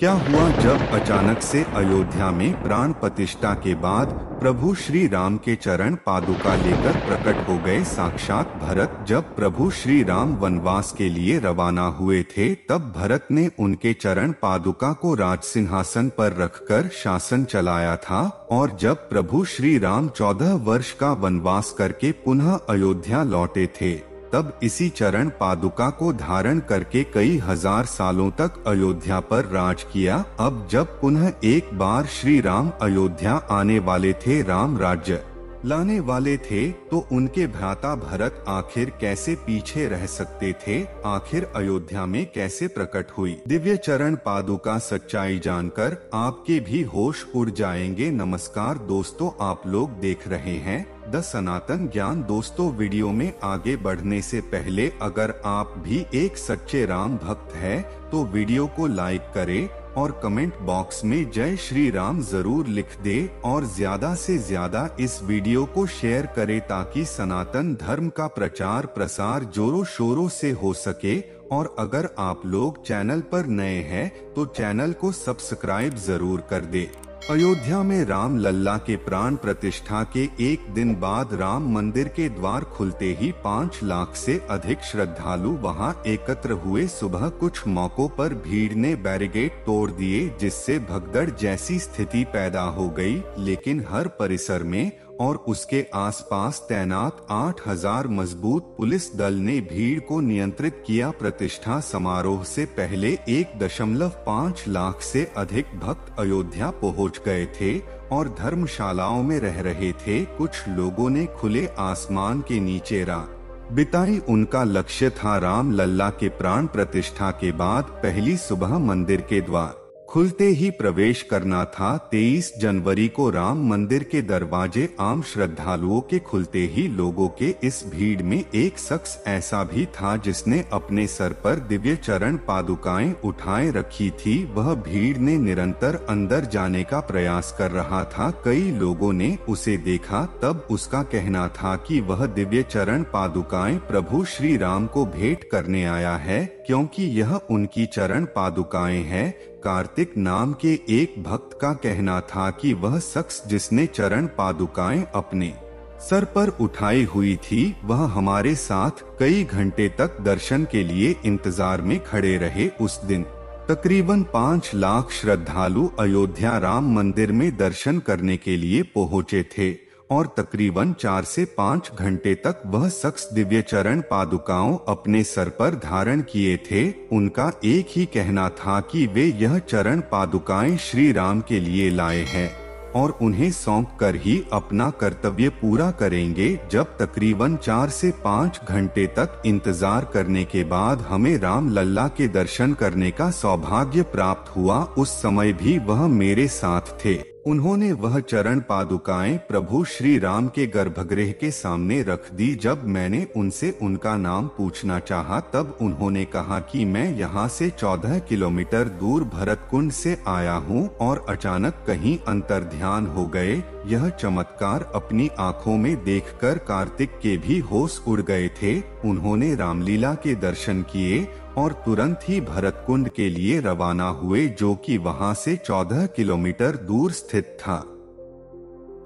क्या हुआ जब अचानक से अयोध्या में प्राण प्रतिष्ठा के बाद प्रभु श्री राम के चरण पादुका लेकर प्रकट हो गए साक्षात भरत। जब प्रभु श्री राम वनवास के लिए रवाना हुए थे तब भरत ने उनके चरण पादुका को राज सिंहासन पर रखकर शासन चलाया था। और जब प्रभु श्री राम 14 वर्ष का वनवास करके पुनः अयोध्या लौटे थे तब इसी चरण पादुका को धारण करके कई हजार सालों तक अयोध्या पर राज किया। अब जब पुनः एक बार श्री राम अयोध्या आने वाले थे, राम राज्य लाने वाले थे, तो उनके भ्राता भरत आखिर कैसे पीछे रह सकते थे? आखिर अयोध्या में कैसे प्रकट हुई दिव्य चरण पादुका? सच्चाई जानकर आपके भी होश उड़ जाएंगे। नमस्कार दोस्तों, आप लोग देख रहे हैं द सनातन ज्ञान। दोस्तों, वीडियो में आगे बढ़ने से पहले अगर आप भी एक सच्चे राम भक्त हैं तो वीडियो को लाइक करें और कमेंट बॉक्स में जय श्री राम जरूर लिख दे और ज्यादा से ज्यादा इस वीडियो को शेयर करें ताकि सनातन धर्म का प्रचार प्रसार जोरों शोरों से हो सके। और अगर आप लोग चैनल पर नए हैं तो चैनल को सब्सक्राइब जरूर कर दे। अयोध्या में राम लल्ला के प्राण प्रतिष्ठा के एक दिन बाद राम मंदिर के द्वार खुलते ही 5 लाख से अधिक श्रद्धालु वहां एकत्र हुए। सुबह कुछ मौकों पर भीड़ ने बैरिकेड तोड़ दिए जिससे भगदड़ जैसी स्थिति पैदा हो गई, लेकिन हर परिसर में और उसके आसपास तैनात 8000 मजबूत पुलिस दल ने भीड़ को नियंत्रित किया। प्रतिष्ठा समारोह से पहले 1.5 लाख से अधिक भक्त अयोध्या पहुंच गए थे और धर्मशालाओं में रह रहे थे। कुछ लोगों ने खुले आसमान के नीचे रात बिताई। उनका लक्ष्य था राम लल्ला के प्राण प्रतिष्ठा के बाद पहली सुबह मंदिर के द्वार खुलते ही प्रवेश करना था। 23 जनवरी को राम मंदिर के दरवाजे आम श्रद्धालुओं के खुलते ही लोगों के इस भीड़ में एक शख्स ऐसा भी था जिसने अपने सर पर दिव्य चरण पादुकाएं उठाए रखी थी। वह भीड़ ने निरंतर अंदर जाने का प्रयास कर रहा था। कई लोगों ने उसे देखा तब उसका कहना था कि वह दिव्य चरण पादुकाएं प्रभु श्री राम को भेंट करने आया है, क्योंकि यह उनकी चरण पादुकाएं हैं। कार्तिक नाम के एक भक्त का कहना था कि वह शख्स जिसने चरण पादुकाएं अपने सर पर उठाई हुई थी वह हमारे साथ कई घंटे तक दर्शन के लिए इंतजार में खड़े रहे। उस दिन तकरीबन 5 लाख श्रद्धालु अयोध्या राम मंदिर में दर्शन करने के लिए पहुंचे थे और तकरीबन 4 से 5 घंटे तक वह शख्स दिव्य चरण पादुकाओं अपने सर पर धारण किए थे। उनका एक ही कहना था कि वे यह चरण पादुकाएं श्री राम के लिए लाए हैं और उन्हें सौंप कर ही अपना कर्तव्य पूरा करेंगे। जब तकरीबन 4 से 5 घंटे तक इंतजार करने के बाद हमें राम लल्ला के दर्शन करने का सौभाग्य प्राप्त हुआ, उस समय भी वह मेरे साथ थे। उन्होंने वह चरण पादुकाएं प्रभु श्री राम के गर्भगृह के सामने रख दी। जब मैंने उनसे उनका नाम पूछना चाहा तब उन्होंने कहा कि मैं यहाँ से 14 किलोमीटर दूर भरतकुंड से आया हूँ और अचानक कहीं अंतर्ध्यान हो गए। यह चमत्कार अपनी आंखों में देखकर कार्तिक के भी होश उड़ गए थे। उन्होंने रामलीला के दर्शन किए और तुरंत ही भरतकुंड के लिए रवाना हुए, जो कि वहां से 14 किलोमीटर दूर स्थित था।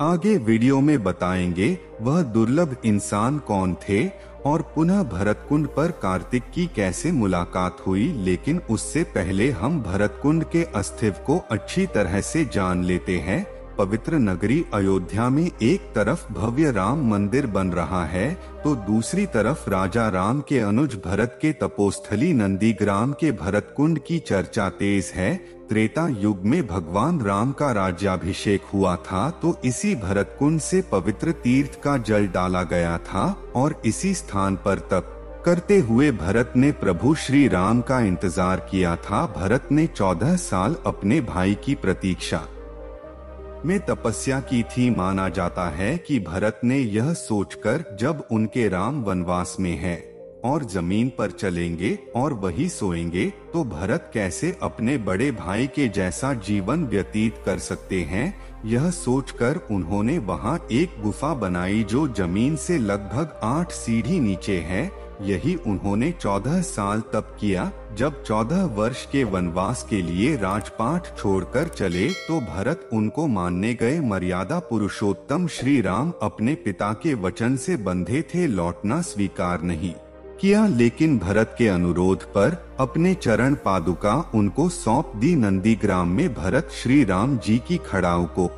आगे वीडियो में बताएंगे वह दुर्लभ इंसान कौन थे और पुनः भरतकुंड पर कार्तिक की कैसे मुलाकात हुई। लेकिन उससे पहले हम भरतकुंड के अस्तित्व को अच्छी तरह से जान लेते हैं। पवित्र नगरी अयोध्या में एक तरफ भव्य राम मंदिर बन रहा है तो दूसरी तरफ राजा राम के अनुज भरत के तपोस्थली नंदीग्राम के भरतकुंड की चर्चा तेज है। त्रेता युग में भगवान राम का राज्याभिषेक हुआ था तो इसी भरतकुंड से पवित्र तीर्थ का जल डाला गया था और इसी स्थान पर तप करते हुए भरत ने प्रभु श्री राम का इंतजार किया था। भरत ने 14 साल अपने भाई की प्रतीक्षा में तपस्या की थी। माना जाता है कि भरत ने यह सोचकर जब उनके राम वनवास में है और जमीन पर चलेंगे और वही सोएंगे तो भरत कैसे अपने बड़े भाई के जैसा जीवन व्यतीत कर सकते हैं, यह सोचकर उन्होंने वहां एक गुफा बनाई जो जमीन से लगभग 8 सीढ़ी नीचे है। यही उन्होंने 14 साल तब किया। जब 14 वर्ष के वनवास के लिए राजपाट छोड़कर चले तो भरत उनको मानने गए। मर्यादा पुरुषोत्तम श्री राम अपने पिता के वचन से बंधे थे, लौटना स्वीकार नहीं किया, लेकिन भरत के अनुरोध पर अपने चरण पादुका उनको सौंप दी। नंदीग्राम में भरत श्री राम जी की खड़ाऊ को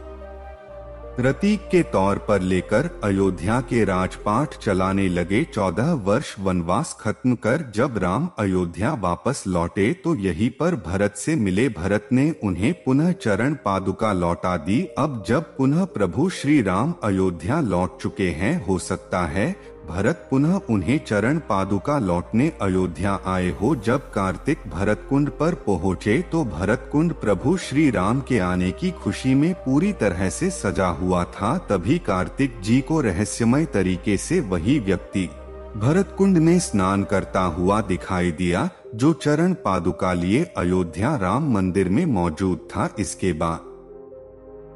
प्रतीक के तौर पर लेकर अयोध्या के राजपाट चलाने लगे। 14 वर्ष वनवास खत्म कर जब राम अयोध्या वापस लौटे तो यहीं पर भरत से मिले। भरत ने उन्हें पुनः चरण पादुका लौटा दी। अब जब पुनः प्रभु श्री राम अयोध्या लौट चुके हैं, हो सकता है भरत पुनः उन्हें चरण पादुका लौटने अयोध्या आए हो। जब कार्तिक भरत कुंड पर पहुँचे तो भरत कुंड प्रभु श्री राम के आने की खुशी में पूरी तरह से सजा हुआ था। तभी कार्तिक जी को रहस्यमय तरीके से वही व्यक्ति भरत कुंड में स्नान करता हुआ दिखाई दिया जो चरण पादुका लिए अयोध्या राम मंदिर में मौजूद था। इसके बाद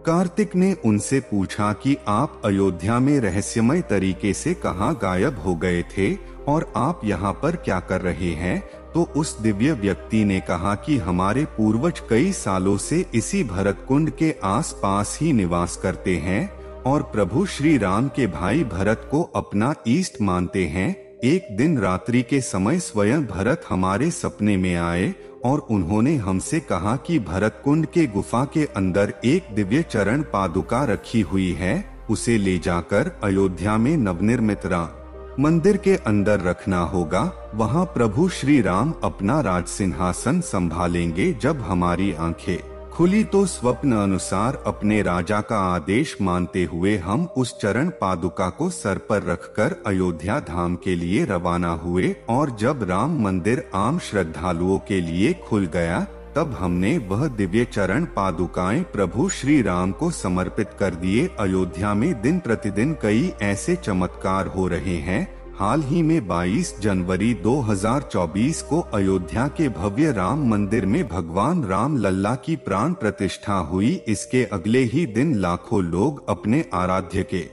कार्तिक ने उनसे पूछा कि आप अयोध्या में रहस्यमय तरीके से कहां गायब हो गए थे और आप यहां पर क्या कर रहे हैं। तो उस दिव्य व्यक्ति ने कहा कि हमारे पूर्वज कई सालों से इसी भरत कुंड के आसपास ही निवास करते हैं और प्रभु श्री राम के भाई भरत को अपना इष्ट मानते हैं। एक दिन रात्रि के समय स्वयं भरत हमारे सपने में आए और उन्होंने हमसे कहा कि भरत कुंड के गुफा के अंदर एक दिव्य चरण पादुका रखी हुई है, उसे ले जाकर अयोध्या में नवनिर्मित राम मंदिर के अंदर रखना होगा। वहां प्रभु श्री राम अपना राज सिंहासन संभालेंगे। जब हमारी आंखें खुली तो स्वप्न अनुसार अपने राजा का आदेश मानते हुए हम उस चरण पादुका को सर पर रखकर अयोध्या धाम के लिए रवाना हुए और जब राम मंदिर आम श्रद्धालुओं के लिए खुल गया तब हमने वह दिव्य चरण पादुकाएं प्रभु श्री राम को समर्पित कर दिए। अयोध्या में दिन प्रतिदिन कई ऐसे चमत्कार हो रहे हैं। हाल ही में 22 जनवरी 2024 को अयोध्या के भव्य राम मंदिर में भगवान राम लल्ला की प्राण प्रतिष्ठा हुई। इसके अगले ही दिन लाखों लोग अपने आराध्य के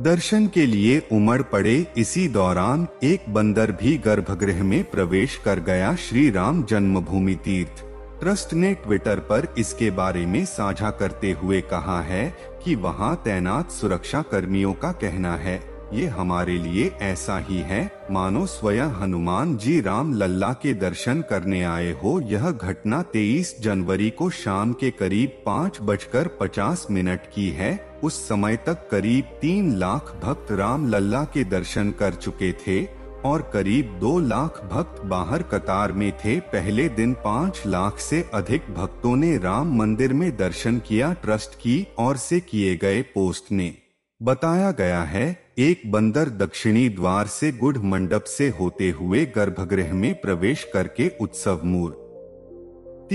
दर्शन के लिए उमड़ पड़े। इसी दौरान एक बंदर भी गर्भगृह में प्रवेश कर गया। श्री राम जन्मभूमि तीर्थ ट्रस्ट ने ट्विटर पर इसके बारे में साझा करते हुए कहा है कि वहां तैनात सुरक्षा कर्मियों का कहना है, ये हमारे लिए ऐसा ही है मानो स्वयं हनुमान जी राम लल्ला के दर्शन करने आए हो। यह घटना 23 जनवरी को शाम के करीब 5:50 की है। उस समय तक करीब 3 लाख भक्त राम लल्ला के दर्शन कर चुके थे और करीब 2 लाख भक्त बाहर कतार में थे। पहले दिन 5 लाख से अधिक भक्तों ने राम मंदिर में दर्शन किया। ट्रस्ट की ओर से किए गए पोस्ट ने बताया गया है, एक बंदर दक्षिणी द्वार से गुढ़ मंडप से होते हुए गर्भगृह में प्रवेश करके उत्सव मूर्ति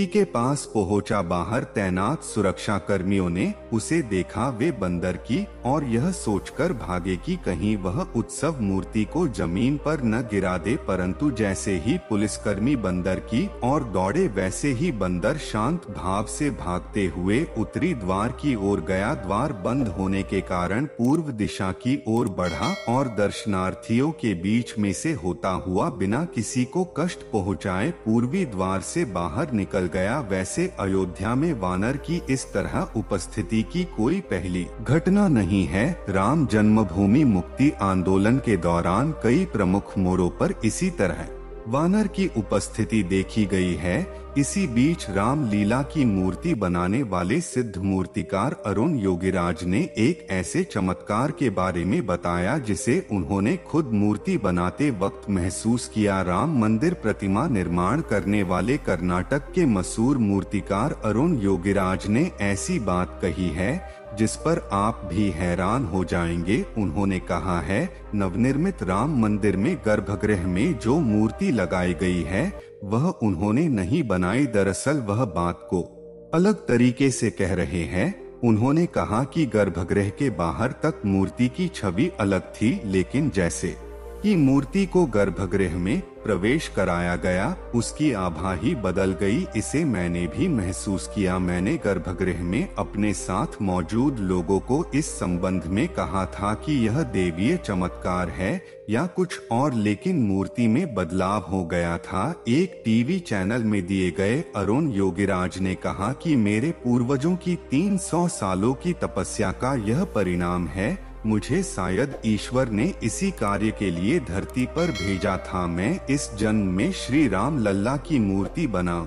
के पास पहुंचा। बाहर तैनात सुरक्षा कर्मियों ने उसे देखा। वे बंदर की और यह सोचकर भागे कि कहीं वह उत्सव मूर्ति को जमीन पर न गिरा दे, परंतु जैसे ही पुलिसकर्मी बंदर की और दौड़े वैसे ही बंदर शांत भाव से भागते हुए उत्तरी द्वार की ओर गया। द्वार बंद होने के कारण पूर्व दिशा की ओर बढ़ा और दर्शनार्थियों के बीच में से होता हुआ बिना किसी को कष्ट पहुँचाए पूर्वी द्वार से बाहर निकल गया। वैसे अयोध्या में वानर की इस तरह उपस्थिति की कोई पहली घटना नहीं है। राम जन्मभूमि मुक्ति आंदोलन के दौरान कई प्रमुख मोड़ों पर इसी तरह वानर की उपस्थिति देखी गई है। इसी बीच राम लीला की मूर्ति बनाने वाले सिद्ध मूर्तिकार अरुण योगीराज ने एक ऐसे चमत्कार के बारे में बताया जिसे उन्होंने खुद मूर्ति बनाते वक्त महसूस किया। राम मंदिर प्रतिमा निर्माण करने वाले कर्नाटक के मशहूर मूर्तिकार अरुण योगीराज ने ऐसी बात कही है जिस पर आप भी हैरान हो जाएंगे। उन्होंने कहा है, नवनिर्मित राम मंदिर में गर्भगृह में जो मूर्ति लगाई गई है वह उन्होंने नहीं बनाई, दरअसल वह बात को अलग तरीके से कह रहे हैं। उन्होंने कहा कि गर्भगृह के बाहर तक मूर्ति की छवि अलग थी, लेकिन जैसे कि मूर्ति को गर्भगृह में प्रवेश कराया गया, उसकी आभा ही बदल गई। इसे मैंने भी महसूस किया। मैंने गर्भगृह में अपने साथ मौजूद लोगों को इस संबंध में कहा था कि यह देवीय चमत्कार है या कुछ और, लेकिन मूर्ति में बदलाव हो गया था। एक टीवी चैनल में दिए गए अरुण योगीराज ने कहा कि मेरे पूर्वजों की 300 सालों की तपस्या का यह परिणाम है। मुझे शायद ईश्वर ने इसी कार्य के लिए धरती पर भेजा था। मैं इस जन्म में श्री राम लल्ला की मूर्ति बना।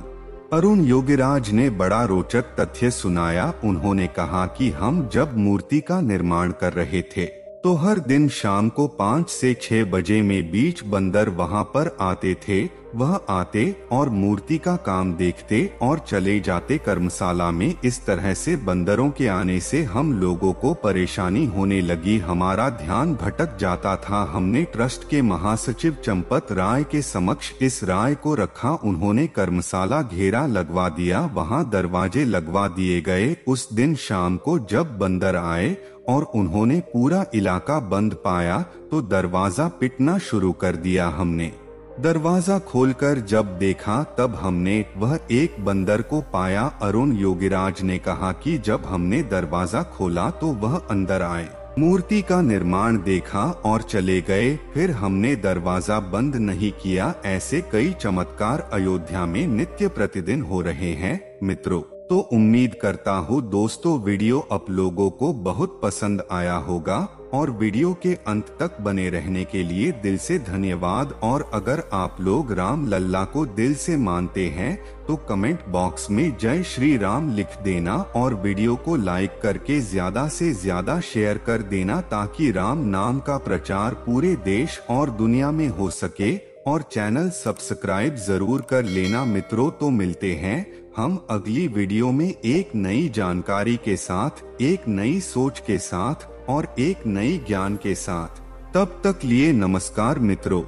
अरुण योगीराज ने बड़ा रोचक तथ्य सुनाया। उन्होंने कहा कि हम जब मूर्ति का निर्माण कर रहे थे तो हर दिन शाम को 5 से 6 बजे में बीच बंदर वहां पर आते थे। वह आते और मूर्ति का काम देखते और चले जाते कर्मशाला में। इस तरह से बंदरों के आने से हम लोगों को परेशानी होने लगी, हमारा ध्यान भटक जाता था। हमने ट्रस्ट के महासचिव चंपत राय के समक्ष इस राय को रखा। उन्होंने कर्मशाला घेरा लगवा दिया, वहां दरवाजे लगवा दिए गए। उस दिन शाम को जब बंदर आए और उन्होंने पूरा इलाका बंद पाया तो दरवाजा पीटना शुरू कर दिया। हमने दरवाजा खोलकर जब देखा तब हमने वह एक बंदर को पाया। अरुण योगीराज ने कहा कि जब हमने दरवाजा खोला तो वह अंदर आए, मूर्ति का निर्माण देखा और चले गए। फिर हमने दरवाजा बंद नहीं किया। ऐसे कई चमत्कार अयोध्या में नित्य प्रतिदिन हो रहे हैं मित्रों। तो उम्मीद करता हूँ दोस्तों वीडियो आप लोगों को बहुत पसंद आया होगा और वीडियो के अंत तक बने रहने के लिए दिल से धन्यवाद। और अगर आप लोग राम लल्ला को दिल से मानते हैं तो कमेंट बॉक्स में जय श्री राम लिख देना और वीडियो को लाइक करके ज्यादा से ज्यादा शेयर कर देना ताकि राम नाम का प्रचार पूरे देश और दुनिया में हो सके। और चैनल सब्सक्राइब जरूर कर लेना मित्रों। तो मिलते हैं हम अगली वीडियो में एक नई जानकारी के साथ, एक नई सोच के साथ और एक नई ज्ञान के साथ। तब तक लिए नमस्कार मित्रों।